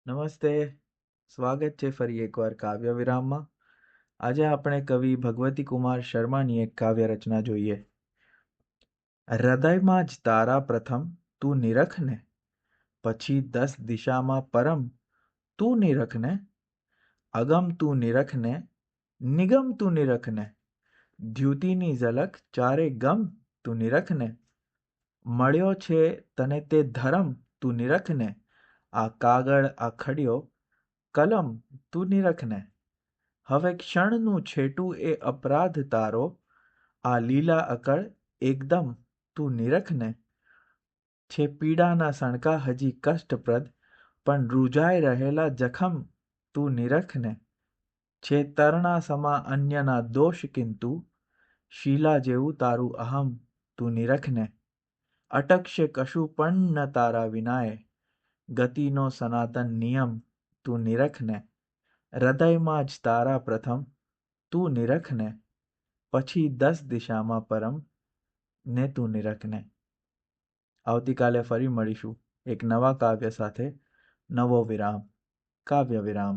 નમસ્તે. સ્વાગત છે ફરી એકવાર કાવ્ય વિરામમાં. આજે આપણે કવિ ભગવતી કુમાર શર્માની એક કાવ્ય રચના જોઈએ. હૃદયમાં જ તારા પ્રથમ તું નિરખને, પછી 10 દિશામાં પરમ તું નિરખને, અગમ તું નિરખને, નિગમ તું નિરખને, દ્યુતિની ઝલક ચારે ગમ તું નિરખને, મળ્યો છે તને તે ધરમ તું નિરખને, આ કાગળ આ ખડિયો કલમ તું નિરખને, હવે ક્ષણનું છેટું એ અપરાધ તારો, આ લીલા અકળ એકદમ તું નિરખને, છે પીડાના સણકા હજી કષ્ટપ્રદ, પણ રૂજાઈ રહેલા જખમ તું નિરખને, છે તરણા સમા અન્યના દોષ કિંતુ, શીલા જેવું તારું અહમ તું નિરખને, અટકશે કશું પણ ન તારા વિનાએ, ગતિનો સનાતન નિયમ તું નિરખને, હૃદયમાં જ તારા પ્રથમ તું નિરખને, પછી 10 દિશામાં પરમ ને તું નિરખને. આવતીકાલે ફરી મળીશું એક નવા કાવ્ય સાથે. નવો વિરામ, કાવ્ય વિરામ.